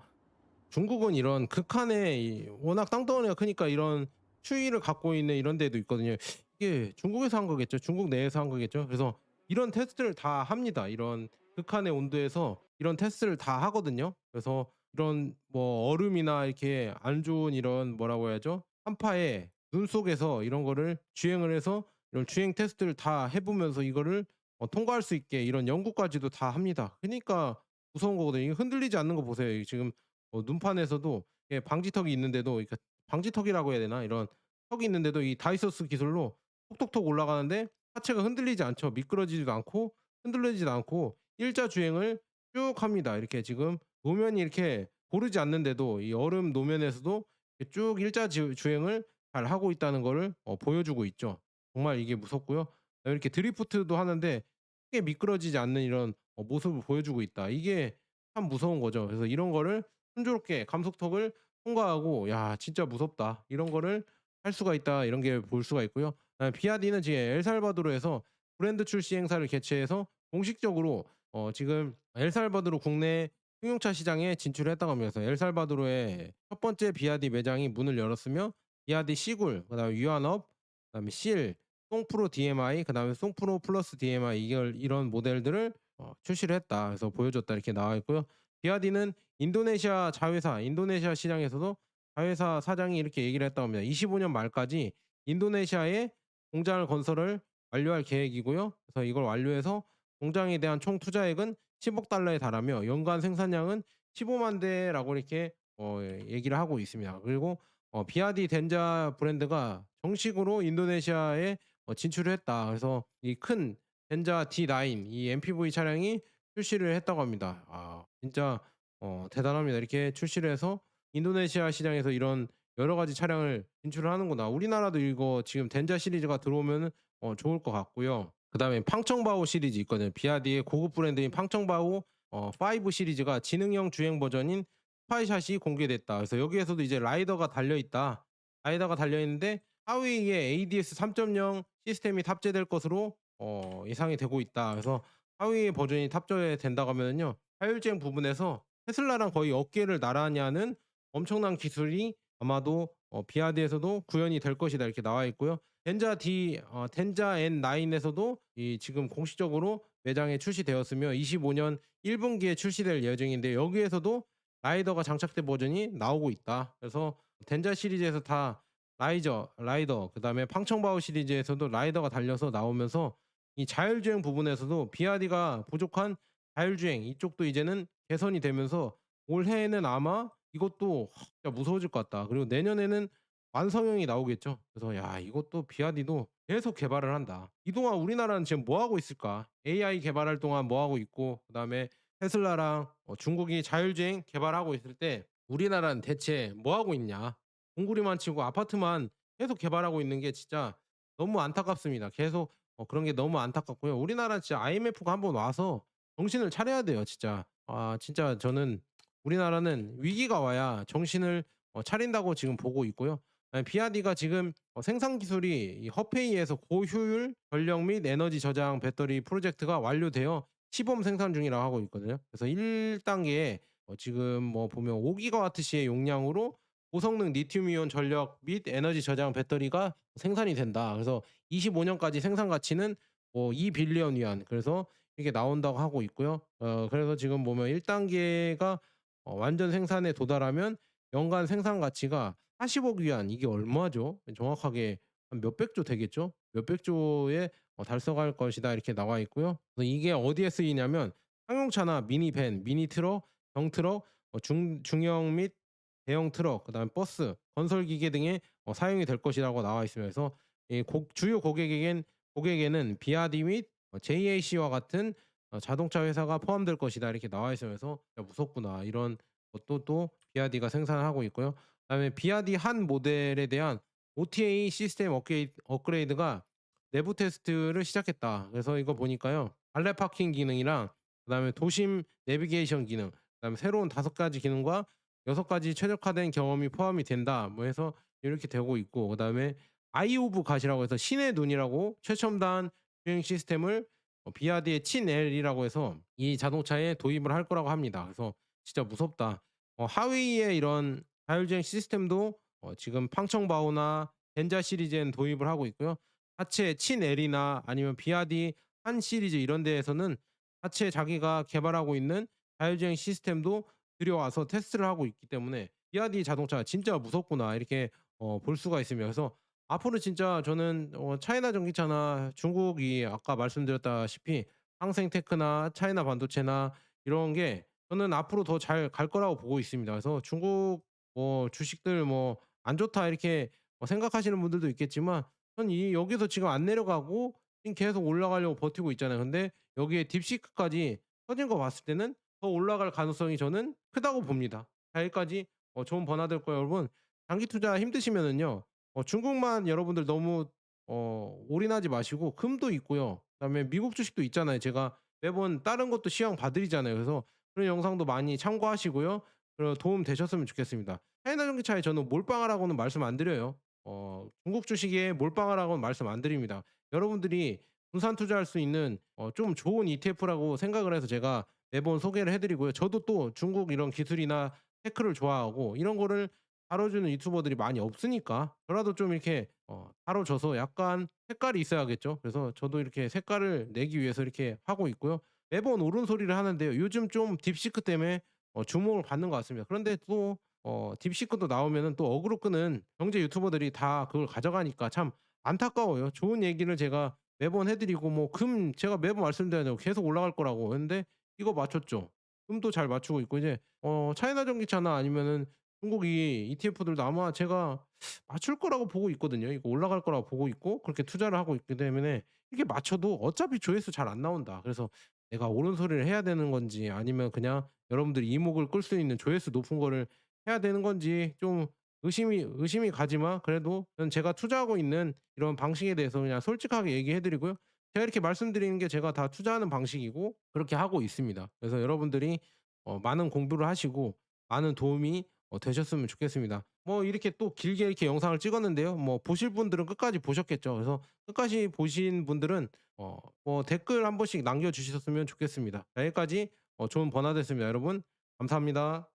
[SPEAKER 1] 중국은 이런 극한의 워낙 땅덩어리가 크니까 이런 추위를 갖고 있는 이런 데도 있거든요. 이게 중국에서 한 거겠죠. 중국 내에서 한 거겠죠. 그래서 이런 테스트를 다 합니다. 이런 극한의 온도에서 이런 테스트를 다 하거든요. 그래서 이런 뭐 얼음이나 이렇게 안 좋은 이런 뭐라고 해야죠? 한파에 눈 속에서 이런 거를 주행을 해서 이런 주행 테스트를 다 해 보면서 이거를 통과할 수 있게 이런 연구까지도 다 합니다. 그니까 무서운 거거든요. 이게 흔들리지 않는 거 보세요. 이 지금 눈판에서도 예 방지턱이 있는데도 그러니까 방지턱이라고 해야 되나? 이런 턱이 있는데도 이 다이소스 기술로 톡톡톡 올라가는데 하체가 흔들리지 않죠. 미끄러지지도 않고 흔들리지도 않고 일자 주행을 쭉 합니다. 이렇게 지금 노면이 이렇게 고르지 않는데도 이 얼음 노면에서도 이렇게 쭉 일자 주행을 잘 하고 있다는 거를 보여주고 있죠. 정말 이게 무섭고요. 이렇게 드리프트도 하는데 크게 미끄러지지 않는 이런 모습을 보여주고 있다. 이게 참 무서운 거죠. 그래서 이런 거를 순조롭게 감속턱을 통과하고 '야 진짜 무섭다. 이런 거를 할 수가 있다.' 이런 게 볼 수가 있고요. 비아디는 지금 엘살바도르에서 브랜드 출시 행사를 개최해서 공식적으로 지금 엘살바도르 국내 승용차 시장에 진출했다고 합니다. 그래서 엘살바도르의 첫 번째 비아디 매장이 문을 열었으며 비아디 시굴, 그다음에 유한업, 그다음에 실, 송프로 DMI, 그다음에 송프로 플러스 DMI 이걸 이런 모델들을 출시를 했다. 그래서 보여줬다 이렇게 나와 있고요. 비아디는 인도네시아 자회사, 인도네시아 시장에서도 자회사 사장이 이렇게 얘기를 했다고 합니다. 25년 말까지 인도네시아에 공장을 건설을 완료할 계획이고요. 그래서 이걸 완료해서 공장에 대한 총 투자액은 10억 달러에 달하며 연간 생산량은 15만 대라고 이렇게 얘기를 하고 있습니다. 그리고 비아디 덴자 브랜드가 정식으로 인도네시아에 진출을 했다. 그래서 이 큰 덴자 D9 이 MPV 차량이 출시를 했다고 합니다. 아 진짜 대단합니다. 이렇게 출시를 해서 인도네시아 시장에서 이런 여러 가지 차량을 진출을 하는구나. 우리나라도 이거 지금 덴자 시리즈가 들어오면은 좋을 것 같고요. 그다음에 팡청바오 시리즈 있거든요. 비아디의 고급 브랜드인 팡청바오 5 시리즈가 지능형 주행 버전인 스파이샷이 공개됐다. 그래서 여기에서도 이제 라이더가 달려 있다. 라이더가 달려 있는데 하위에 ADS 3.0 시스템이 탑재될 것으로 예상이 되고 있다. 그래서 하위 버전이 탑재된다고 하면은요. 자율주행 부분에서 테슬라랑 거의 어깨를 나란히 하는 엄청난 기술이 아마도 비아드에서도 구현이 될 것이다 이렇게 나와 있고요. 덴자 N9에서도 이 지금 공식적으로 매장에 출시되었으며 25년 1분기에 출시될 예정인데 여기에서도 라이더가 장착된 버전이 나오고 있다. 그래서 덴자 시리즈에서 다 라이더 그다음에 팡청바오 시리즈에서도 라이더가 달려서 나오면서 이 자율주행 부분에서도 비아디가 부족한 자율주행 이쪽도 이제는 개선이 되면서 올해에는 아마 이것도 진짜 무서워질 것 같다. 그리고 내년에는 완성형이 나오겠죠. 그래서 야 이것도 비아디도 계속 개발을 한다. 이동안 우리나라는 지금 뭐 하고 있을까? AI 개발할 동안 뭐 하고 있고 그다음에 테슬라랑 중국이 자율주행 개발하고 있을 때 우리나라는 대체 뭐 하고 있냐? 공구리만 치고 아파트만 계속 개발하고 있는 게 진짜 너무 안타깝습니다. 계속 그런 게 너무 안타깝고요. 우리나라 진짜 IMF가 한번 와서 정신을 차려야 돼요, 진짜. 아 진짜 저는 우리나라는 위기가 와야 정신을 차린다고 지금 보고 있고요. 비아디가 지금 생산 기술이 이 허페이에서 고효율 전력 및 에너지 저장 배터리 프로젝트가 완료되어 시범 생산 중이라고 하고 있거든요. 그래서 1 단계에 지금 뭐 보면 5 기가와트시의 용량으로 고성능 리튬이온 전력 및 에너지 저장 배터리가 생산이 된다. 그래서 25 년까지 생산 가치는 뭐 2 빌리언 위안 그래서 이게 나온다고 하고 있고요. 그래서 지금 보면 1 단계가 완전 생산에 도달하면 연간 생산 가치가 40억 위안 이게 얼마죠? 정확하게 한 몇백 조 되겠죠? 몇백 조에 달성할 것이다 이렇게 나와 있고요. 그래서 이게 어디에 쓰이냐면商用차나 미니밴, 미니트럭, 경트럭, 중형 및 대형 트럭, 그다음에 버스, 건설 기계 등에 사용이 될 것이라고 나와 있으면서 이 주요 고객에는 비아디 및 JAC와 같은 자동차 회사가 포함될 것이다 이렇게 나와 있으면서 '야 무섭구나.' 이런 것도 또 비아디가 생산을 하고 있고요. 그다음에 비아디 한 모델에 대한 OTA 시스템 업그레이드가 내부 테스트를 시작했다. 그래서 이거 보니까요. 발레 파킹 기능이랑 그다음에 도심 내비게이션 기능, 그다음에 새로운 5가지 기능과 6가지 최적화된 경험이 포함이 된다. 뭐 해서 이렇게 되고 있고 그다음에 아이 오브 갓이라고 해서 신의 눈이라고 최첨단 주행 시스템을 비아디의 친-L이라고 해서 이 자동차에 도입을 할 거라고 합니다. 그래서 진짜 무섭다. 하웨이의 이런 자율주행 시스템도 지금 팡청바오나 덴자 시리즈엔 도입을 하고 있고요. 하체 친-L이나 아니면 비아디 한 시리즈 이런 데에서는 하체 자기가 개발하고 있는 자율주행 시스템도 들여와서 테스트를 하고 있기 때문에 '비아디 자동차 진짜 무섭구나.' 이렇게 볼 수가 있습니다. 그래서 앞으로 진짜 저는 차이나 전기차나 중국이 아까 말씀드렸다시피 항생테크나 차이나 반도체나 이런 게 저는 앞으로 더 잘 갈 거라고 보고 있습니다. 그래서 중국 주식들 뭐 '안 좋다.' 이렇게 생각하시는 분들도 있겠지만 전 이 여기서 지금 안 내려가고 지금 계속 올라가려고 버티고 있잖아요. 근데 여기에 딥시크까지 터진 거 봤을 때는 더 올라갈 가능성이 저는 크다고 봅니다. 자 여기까지 좋은 번화될 거예요 여러분. 장기 투자 힘드시면은요. 중국만 여러분들 너무 올인하지 마시고 금도 있고요. 그다음에 미국 주식도 있잖아요. 제가 매번 다른 것도 시황 봐 드리잖아요. 그래서 그런 영상도 많이 참고하시고요. 그리고 도움 되셨으면 좋겠습니다. 차이나 전기차에 저는 몰빵하라고는 말씀 안 드려요. 중국 주식에 몰빵하라고는 말씀 안 드립니다. 여러분들이 분산 투자할 수 있는 좀 좋은 ETF라고 생각을 해서 제가 매번 소개를 해 드리고요. 저도 또 중국 이런 기술이나 테크를 좋아하고 이런 거를 다뤄주는 유튜버들이 많이 없으니까 저라도 좀 이렇게 다뤄줘서 약간 색깔이 있어야겠죠. 그래서 저도 이렇게 색깔을 내기 위해서 이렇게 하고 있고요. 매번 옳은 소리를 하는데요. 요즘 좀 딥시크 때문에 주목을 받는 것 같습니다. 그런데 또 딥시크도 나오면은 또 어그로 끄는 경제 유튜버들이 다 그걸 가져가니까 참 안타까워요. 좋은 얘기를 제가 매번 해 드리고 뭐 금 제가 매번 말씀드리잖아요. 계속 올라갈 거라고. 근데 이거 맞췄죠. 금도 잘 맞추고 있고 이제 차이나 전기차나 아니면은 중국이 ETF들도 아마 제가 맞출 거라고 보고 있거든요. 이거 올라갈 거라고 보고 있고 그렇게 투자를 하고 있기 때문에 이게 맞춰도 어차피 조회수 잘 안 나온다. 그래서 내가 옳은 소리를 해야 되는 건지 아니면 그냥 여러분들이 이목을 끌 수 있는 조회수 높은 거를 해야 되는 건지 좀 의심이 가지만 그래도 제가 투자하고 있는 이런 방식에 대해서 그냥 솔직하게 얘기해 드리고요. 제가 이렇게 말씀드리는 게 제가 다 투자하는 방식이고 그렇게 하고 있습니다. 그래서 여러분들이 많은 공부를 하시고 많은 도움이 되셨으면 좋겠습니다. 뭐 이렇게 또 길게 이렇게 영상을 찍었는데요. 뭐 보실 분들은 끝까지 보셨겠죠. 그래서 끝까지 보신 분들은 뭐 댓글 한 번씩 남겨 주셨으면 좋겠습니다. 자, 여기까지 좋은 번화 됐습니다. 여러분 감사합니다.